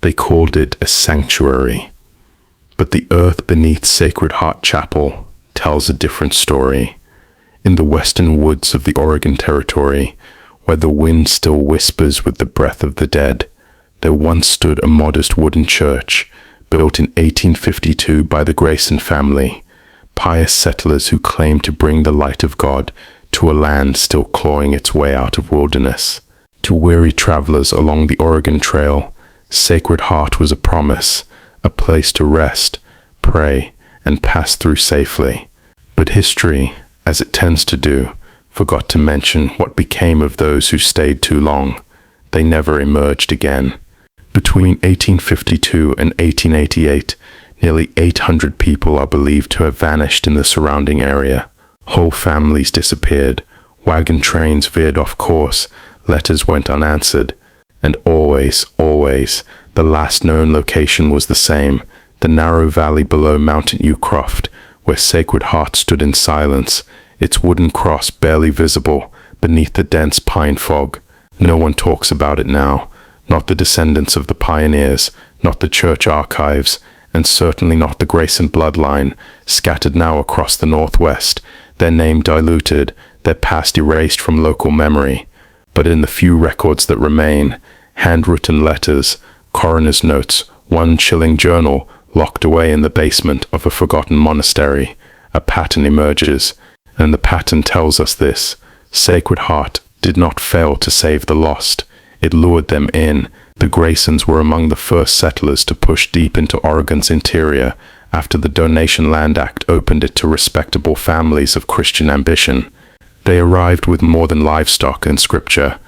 They called it a sanctuary. But the earth beneath Sacred Heart Chapel tells a different story. In the western woods of the Oregon Territory, where the wind still whispers with the breath of the dead, there once stood a modest wooden church, built in 1852 by the Grayson family, pious settlers who claimed to bring the light of God to a land still clawing its way out of wilderness. To weary travelers along the Oregon Trail, Sacred Heart was a promise, a place to rest, pray, and pass through safely. But history, as it tends to do, forgot to mention what became of those who stayed too long. They never emerged again. Between 1852 and 1888, nearly 800 people are believed to have vanished in the surrounding area. Whole families disappeared, wagon trains veered off course, letters went unanswered, and always, the last known location was the same, the narrow valley below Mountain Ucroft, where Sacred Heart stood in silence, its wooden cross barely visible beneath the dense pine fog. No one talks about it now, not the descendants of the pioneers, not the church archives, and certainly not the Grayson bloodline, scattered now across the Northwest, their name diluted, their past erased from local memory. But in the few records that remain, handwritten letters, coroner's notes, one chilling journal locked away in the basement of a forgotten monastery, a pattern emerges, and the pattern tells us this: Sacred Heart did not fail to save the lost. It lured them in. The Graysons were among the first settlers to push deep into Oregon's interior after the Donation Land Act opened it to respectable families of Christian ambition. They arrived with more than livestock and scripture.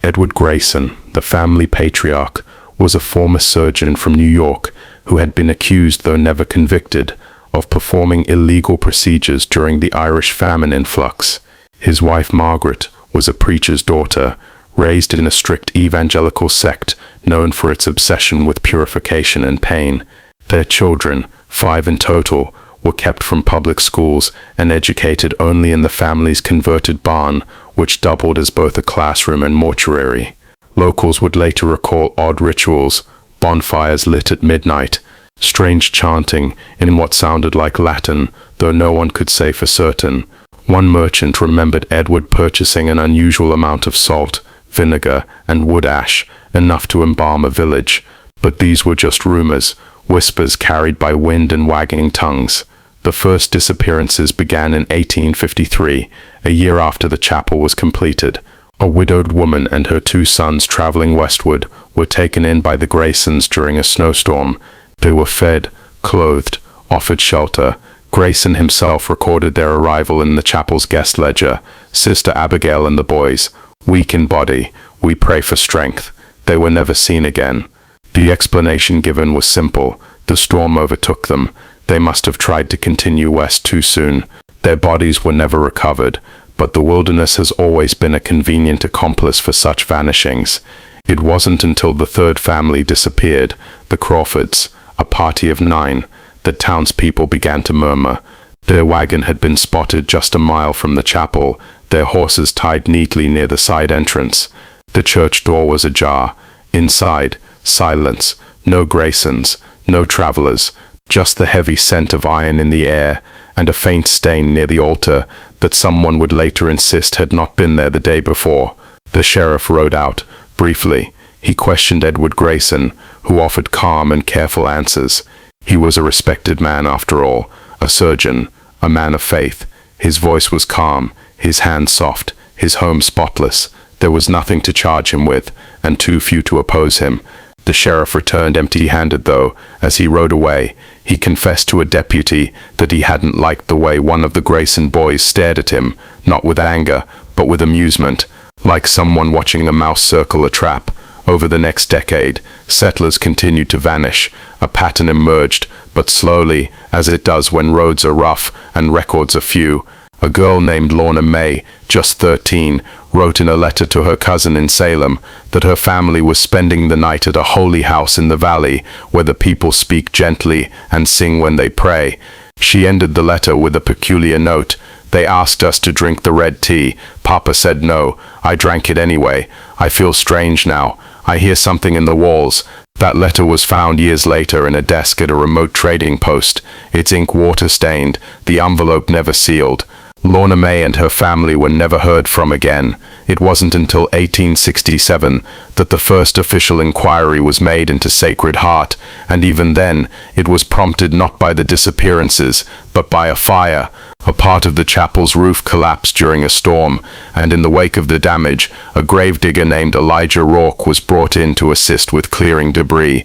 Edward Grayson, the family patriarch, was a former surgeon from New York who had been accused, though never convicted, of performing illegal procedures during the Irish famine influx. His wife Margaret was a preacher's daughter, raised in a strict evangelical sect known for its obsession with purification and pain. Their children, 5 in total, were kept from public schools and educated only in the family's converted barn, which doubled as both a classroom and mortuary. Locals would later recall odd rituals, bonfires lit at midnight, strange chanting in what sounded like Latin, though no one could say for certain. One merchant remembered Edward purchasing an unusual amount of salt, vinegar, and wood ash, enough to embalm a village. But these were just rumors, whispers carried by wind and wagging tongues. The first disappearances began in 1853, a year after the chapel was completed. A widowed woman and her 2 sons traveling westward were taken in by the Graysons during a snowstorm. They were fed, clothed, offered shelter. Grayson himself recorded their arrival in the chapel's guest ledger. Sister Abigail and the boys, weak in body, we pray for strength. They were never seen again. The explanation given was simple. The storm overtook them. They must have tried to continue west too soon. Their bodies were never recovered, but the wilderness has always been a convenient accomplice for such vanishings. It wasn't until the 3rd family disappeared, the Crawfords, a party of 9, that townspeople began to murmur. Their wagon had been spotted just a mile from the chapel, their horses tied neatly near the side entrance. The church door was ajar. Inside, silence, no Graysons, no travelers, just the heavy scent of iron in the air, and a faint stain near the altar that someone would later insist had not been there the day before. The sheriff rode out. Briefly, he questioned Edward Grayson, who offered calm and careful answers. He was a respected man after all, a surgeon, a man of faith. His voice was calm, his hands soft, his home spotless. There was nothing to charge him with, and too few to oppose him. The sheriff returned empty-handed, though. As he rode away, he confessed to a deputy that he hadn't liked the way one of the Grayson boys stared at him, not with anger, but with amusement, like someone watching a mouse circle a trap. Over the next decade, settlers continued to vanish. A pattern emerged, but slowly, as it does when roads are rough and records are few. A girl named Lorna May, just 13, wrote in a letter to her cousin in Salem that her family was spending the night at a holy house in the valley where the people speak gently and sing when they pray. She ended the letter with a peculiar note. They asked us to drink the red tea. Papa said no. I drank it anyway. I feel strange now. I hear something in the walls. That letter was found years later in a desk at a remote trading post, its ink water-stained, the envelope never sealed. Lorna May and her family were never heard from again. It wasn't until 1867 that the first official inquiry was made into Sacred Heart, and even then, it was prompted not by the disappearances, but by a fire. A part of the chapel's roof collapsed during a storm, and in the wake of the damage, a gravedigger named Elijah Rourke was brought in to assist with clearing debris.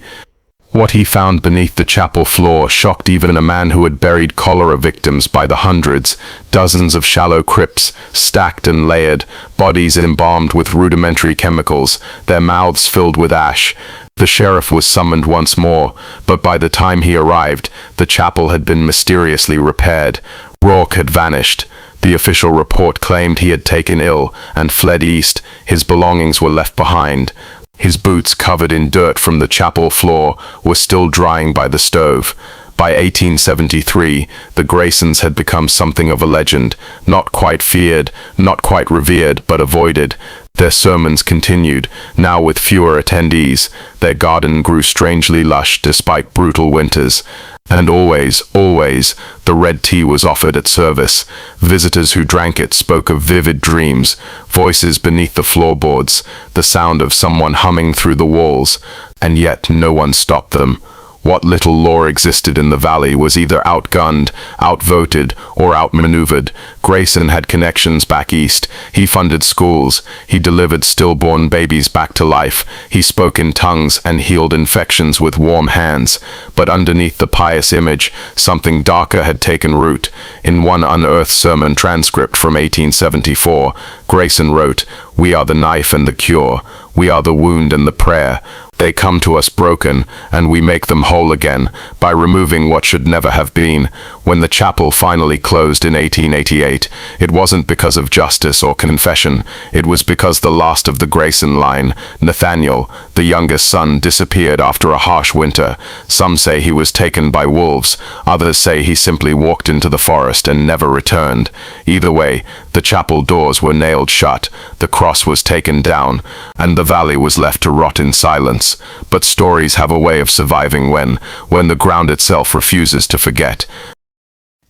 What he found beneath the chapel floor shocked even a man who had buried cholera victims by the hundreds. Dozens of shallow crypts, stacked and layered, bodies embalmed with rudimentary chemicals, their mouths filled with ash. The sheriff was summoned once more, but by the time he arrived, the chapel had been mysteriously repaired. Rourke had vanished. The official report claimed he had taken ill and fled east. His belongings were left behind. His boots, covered in dirt from the chapel floor, were still drying by the stove. By 1873, the Graysons had become something of a legend, not quite feared, not quite revered, but avoided. Their sermons continued, now with fewer attendees. Their garden grew strangely lush despite brutal winters. And always, the red tea was offered at service. Visitors who drank it spoke of vivid dreams, voices beneath the floorboards, the sound of someone humming through the walls, and yet no one stopped them. What little lore existed in the valley was either outgunned, outvoted, or outmaneuvered. Grayson had connections back east. He funded schools. He delivered stillborn babies back to life. He spoke in tongues and healed infections with warm hands. But underneath the pious image, something darker had taken root. In one unearthed sermon transcript from 1874, Grayson wrote, "We are the knife and the cure. We are the wound and the prayer. They come to us broken, and we make them whole again by removing what should never have been." When the chapel finally closed in 1888, it wasn't because of justice or confession. It was because the last of the Grayson line, Nathaniel, the youngest son, disappeared after a harsh winter. Some say he was taken by wolves. Others say he simply walked into the forest and never returned. Either way, the chapel doors were nailed shut, the cross was taken down, and the valley was left to rot in silence. But stories have a way of surviving when the ground itself refuses to forget.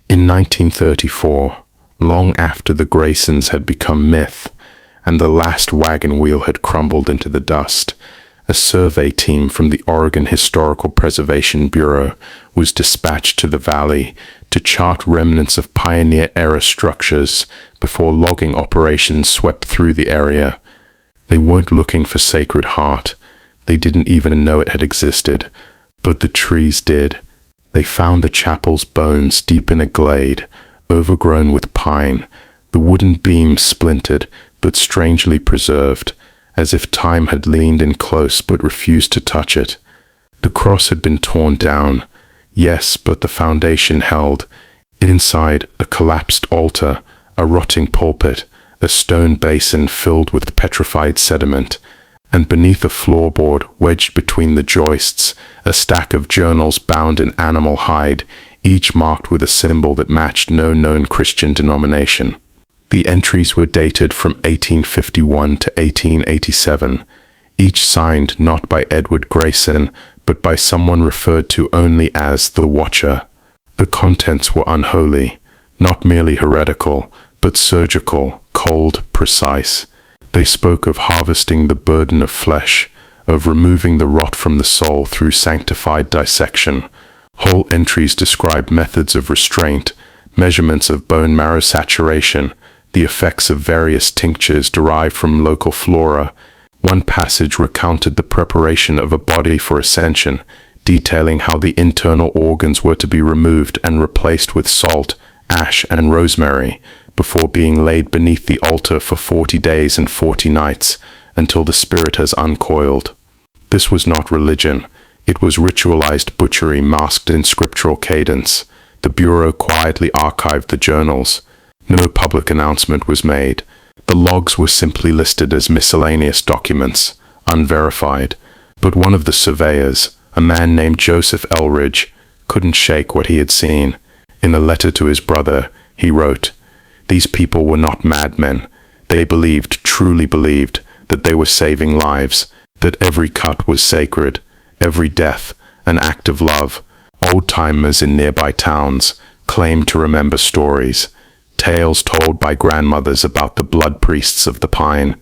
In 1934, long after the Graysons had become myth, and the last wagon wheel had crumbled into the dust, a survey team from the Oregon Historical Preservation Bureau was dispatched to the valley to chart remnants of pioneer-era structures before logging operations swept through the area. They weren't looking for Sacred Heart. They didn't even know it had existed, but the trees did. They found the chapel's bones deep in a glade, overgrown with pine, the wooden beams splintered, but strangely preserved, as if time had leaned in close but refused to touch it. The cross had been torn down, yes, but the foundation held. Inside, a collapsed altar, a rotting pulpit, a stone basin filled with petrified sediment, and beneath a floorboard wedged between the joists, a stack of journals bound in animal hide, each marked with a symbol that matched no known Christian denomination. The entries were dated from 1851 to 1887, each signed not by Edward Grayson, but by someone referred to only as the Watcher. The contents were unholy, not merely heretical, but surgical, cold, precise. They spoke of harvesting the burden of flesh, of removing the rot from the soul through sanctified dissection. Whole entries describe methods of restraint, measurements of bone marrow saturation, the effects of various tinctures derived from local flora. One passage recounted the preparation of a body for ascension, detailing how the internal organs were to be removed and replaced with salt, ash, and rosemary, before being laid beneath the altar for 40 days and 40 nights, until the spirit has uncoiled. This was not religion. It was ritualized butchery masked in scriptural cadence. The Bureau quietly archived the journals. No public announcement was made. The logs were simply listed as miscellaneous documents, unverified. But one of the surveyors, a man named Joseph Elridge, couldn't shake what he had seen. In a letter to his brother, he wrote, "These people were not madmen. They believed, truly believed, that they were saving lives, that every cut was sacred, every death an act of love. Old-timers in nearby towns claimed to remember stories, tales told by grandmothers about the blood priests of the pine.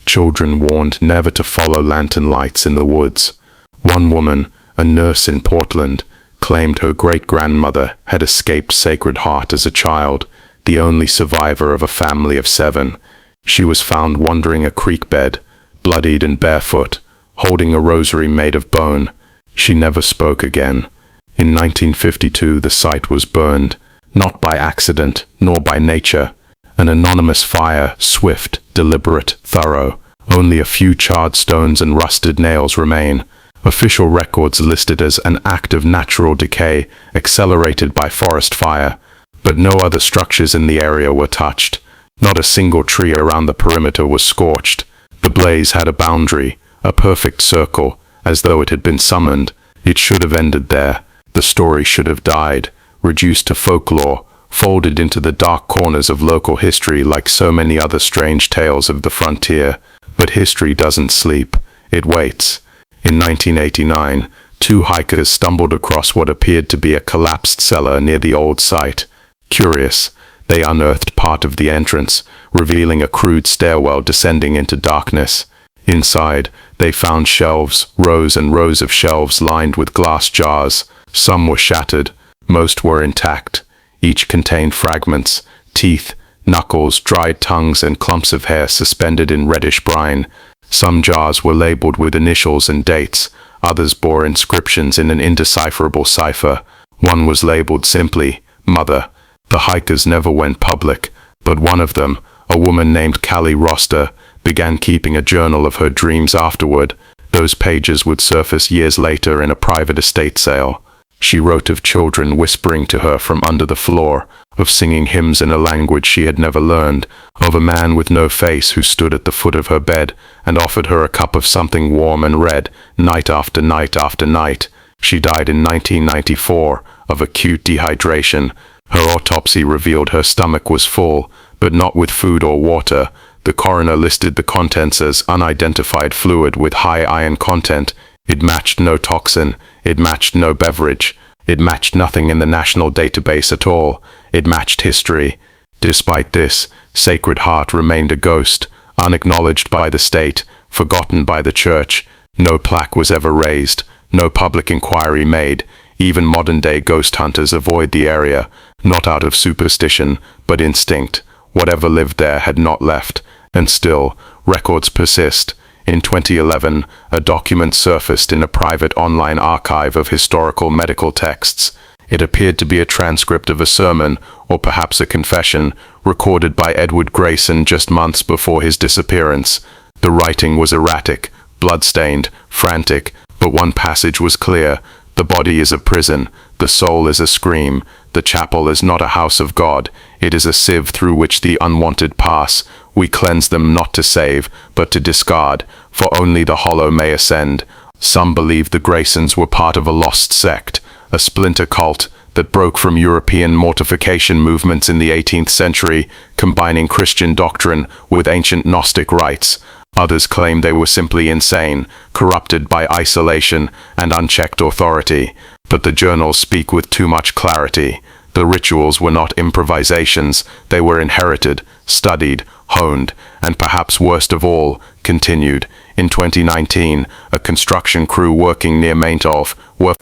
Children warned never to follow lantern lights in the woods. One woman, a nurse in Portland, claimed her great-grandmother had escaped Sacred Heart as a child, the only survivor of a family of 7. She was found wandering a creek bed, bloodied and barefoot, holding a rosary made of bone. She never spoke again. In 1952, the site was burned, not by accident, nor by nature. An anonymous fire, swift, deliberate, thorough. Only a few charred stones and rusted nails remain. Official records listed as an act of natural decay, accelerated by forest fire. But no other structures in the area were touched. Not a single tree around the perimeter was scorched. The blaze had a boundary, a perfect circle, as though it had been summoned. It should have ended there. The story should have died, reduced to folklore, folded into the dark corners of local history like so many other strange tales of the frontier. But history doesn't sleep. It waits. In 1989, 2 hikers stumbled across what appeared to be a collapsed cellar near the old site. Curious, they unearthed part of the entrance, revealing a crude stairwell descending into darkness. Inside, they found shelves, rows and rows of shelves lined with glass jars. Some were shattered, most were intact. Each contained fragments, teeth, knuckles, dried tongues, and clumps of hair suspended in reddish brine. Some jars were labeled with initials and dates, others bore inscriptions in an indecipherable cipher. One was labeled simply, Mother. The hikers never went public, but one of them, a woman named Callie Roster, began keeping a journal of her dreams afterward. Those pages would surface years later in a private estate sale. She wrote of children whispering to her from under the floor, of singing hymns in a language she had never learned, of a man with no face who stood at the foot of her bed and offered her a cup of something warm and red, night after night after night. She died in 1994 of acute dehydration. Her autopsy revealed her stomach was full, but not with food or water. The coroner listed the contents as unidentified fluid with high iron content. It matched no toxin. It matched no beverage. It matched nothing in the national database at all. It matched history. Despite this, Sacred Heart remained a ghost, unacknowledged by the state, forgotten by the church. No plaque was ever raised, no public inquiry made. Even modern-day ghost hunters avoid the area, not out of superstition, but instinct. Whatever lived there had not left, and still, records persist. In 2011, a document surfaced in a private online archive of historical medical texts. It appeared to be a transcript of a sermon, or perhaps a confession, recorded by Edward Grayson just months before his disappearance. The writing was erratic, blood-stained, frantic, but one passage was clear. The body is a prison, the soul is a scream, the chapel is not a house of God, it is a sieve through which the unwanted pass. We cleanse them not to save, but to discard, for only the hollow may ascend. Some believe the Graysons were part of a lost sect, a splinter cult that broke from European mortification movements in the 18th century, combining Christian doctrine with ancient Gnostic rites. Others claim they were simply insane, corrupted by isolation and unchecked authority. But the journals speak with too much clarity. The rituals were not improvisations, they were inherited, studied, honed, and perhaps worst of all, continued. In 2019, a construction crew working near Maintolf,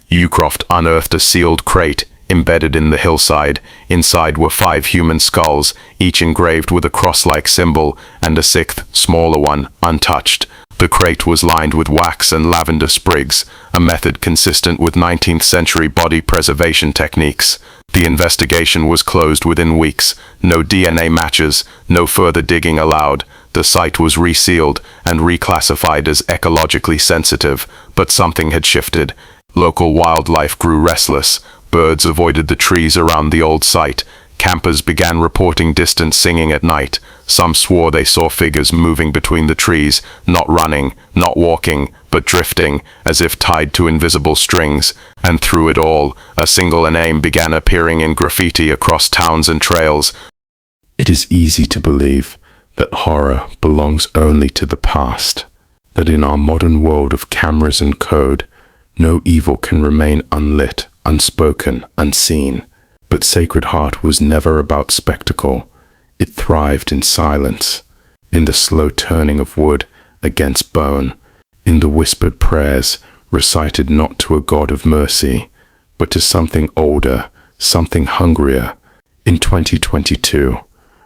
Ucroft unearthed a sealed crate embedded in the hillside. Inside were 5 human skulls, each engraved with a cross-like symbol, and a 6th, smaller one, untouched. The crate was lined with wax and lavender sprigs, a method consistent with 19th century body preservation techniques. The investigation was closed within weeks. No DNA matches, no further digging allowed. The site was resealed and reclassified as ecologically sensitive, but something had shifted. Local wildlife grew restless. Birds avoided the trees around the old site. Campers began reporting distant singing at night. Some swore they saw figures moving between the trees, not running, not walking, but drifting, as if tied to invisible strings. And through it all, a single name began appearing in graffiti across towns and trails. It is easy to believe that horror belongs only to the past, that in our modern world of cameras and code, No evil can remain unlit, unspoken, unseen. But Sacred Heart was never about spectacle. It thrived in silence, in the slow turning of wood against bone, in the whispered prayers recited not to a God of mercy, but to something older, something hungrier. In 2022,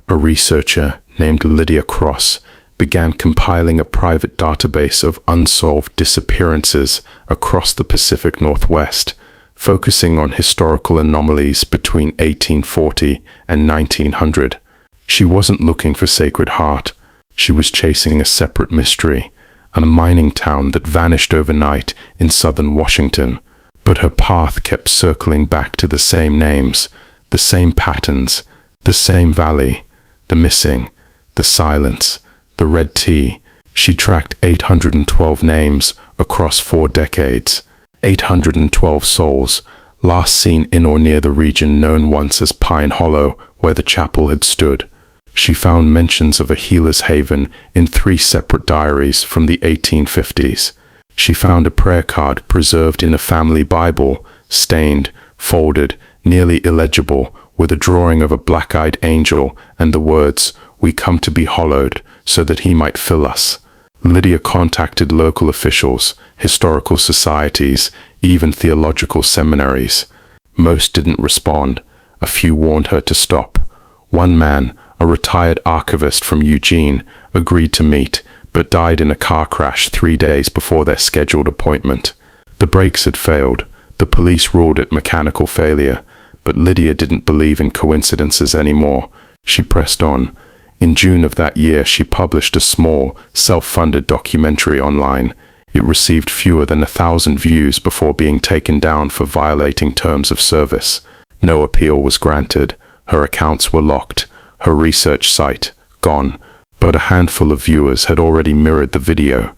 a researcher named Lydia Cross began compiling a private database of unsolved disappearances across the Pacific Northwest, focusing on historical anomalies between 1840 and 1900. She wasn't looking for Sacred Heart. She was chasing a separate mystery, a mining town that vanished overnight in southern Washington. But her path kept circling back to the same names, the same patterns, the same valley, the missing, the silence, the red tea. She tracked 812 names across 4 decades, 812 souls, last seen in or near the region known once as Pine Hollow, where the chapel had stood. She found mentions of a healer's haven in 3 separate diaries from the 1850s. She found a prayer card preserved in a family Bible, stained, folded, nearly illegible, with a drawing of a black-eyed angel and the words, "We come to be hallowed, so that he might fill us." Lydia contacted local officials, historical societies, even theological seminaries. Most didn't respond. A few warned her to stop. One man, a retired archivist from Eugene, agreed to meet, but died in a car crash 3 days before their scheduled appointment. The brakes had failed. The police ruled it mechanical failure, but Lydia didn't believe in coincidences anymore. She pressed on. In June of that year, she published a small, self-funded documentary online. It received fewer than 1,000 views before being taken down for violating terms of service. No appeal was granted. Her accounts were locked. Her research site, gone. But a handful of viewers had already mirrored the video.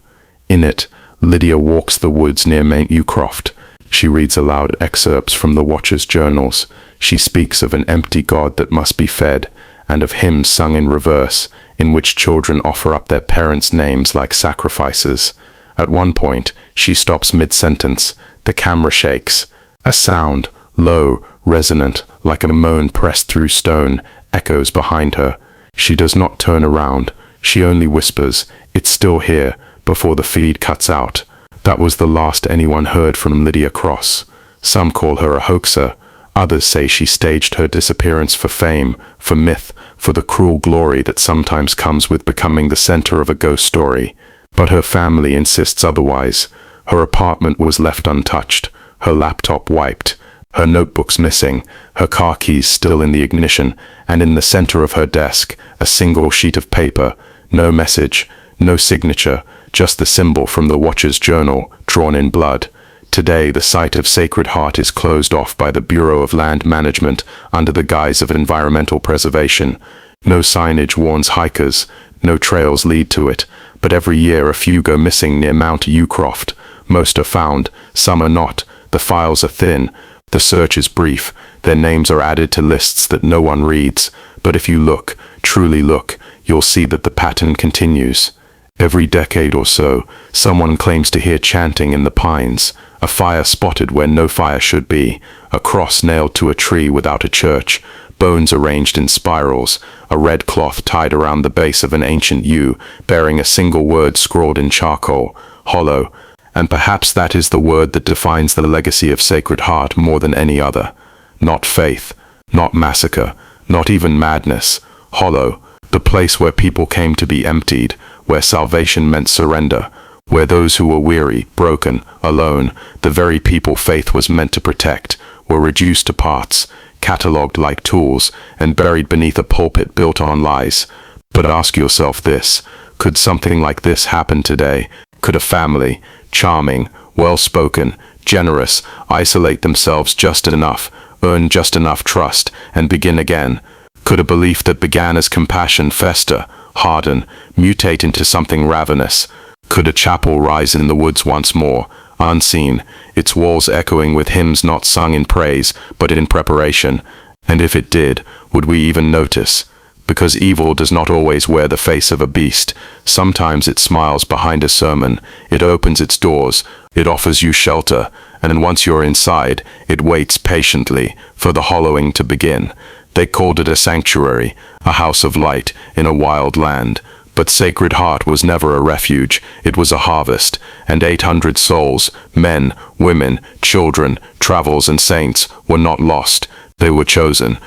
In it, Lydia walks the woods near Mount Ucroft. She reads aloud excerpts from the Watcher's journals. She speaks of an empty God that must be fed, and of hymns sung in reverse, in which children offer up their parents' names like sacrifices. At one point, she stops mid-sentence. The camera shakes. A sound, low, resonant, like a moan pressed through stone, echoes behind her. She does not turn around. She only whispers, "It's still here," before the feed cuts out. That was the last anyone heard from Lydia Cross. Some call her a hoaxer. Others say she staged her disappearance for fame, for myth, for the cruel glory that sometimes comes with becoming the center of a ghost story. But her family insists otherwise. Her apartment was left untouched, her laptop wiped, her notebooks missing, her car keys still in the ignition, and in the center of her desk, a single sheet of paper, no message, no signature, just the symbol from the Watcher's journal, drawn in blood. Today, the site of Sacred Heart is closed off by the Bureau of Land Management under the guise of environmental preservation. No signage warns hikers, no trails lead to it, but every year a few go missing near Mount Ucroft. Most are found, some are not. The files are thin. The search is brief. Their names are added to lists that no one reads. But if you look, truly look, you'll see that the pattern continues. Every decade or so, someone claims to hear chanting in the pines, a fire spotted where no fire should be, a cross nailed to a tree without a church, bones arranged in spirals, a red cloth tied around the base of an ancient yew, bearing a single word scrawled in charcoal, hollow. And perhaps that is the word that defines the legacy of Sacred Heart more than any other. Not faith, not massacre, not even madness. Hollow, the place where people came to be emptied, where salvation meant surrender, where those who were weary, broken, alone, the very people faith was meant to protect, were reduced to parts, catalogued like tools, and buried beneath a pulpit built on lies. But ask yourself this: could something like this happen today? Could a family, charming, well-spoken, generous, isolate themselves just enough, earn just enough trust, and begin again? Could a belief that began as compassion fester, harden, mutate into something ravenous? Could a chapel rise in the woods once more, unseen, its walls echoing with hymns not sung in praise, but in preparation? And if it did, would we even notice? because evil does not always wear the face of a beast. Sometimes it smiles behind a sermon, it opens its doors, it offers you shelter, and then once you're inside, it waits patiently for the hollowing to begin. They called it a sanctuary, a house of light in a wild land. But Sacred Heart was never a refuge, it was a harvest, and 800 souls, men, women, children, travels and saints, were not lost. They were chosen,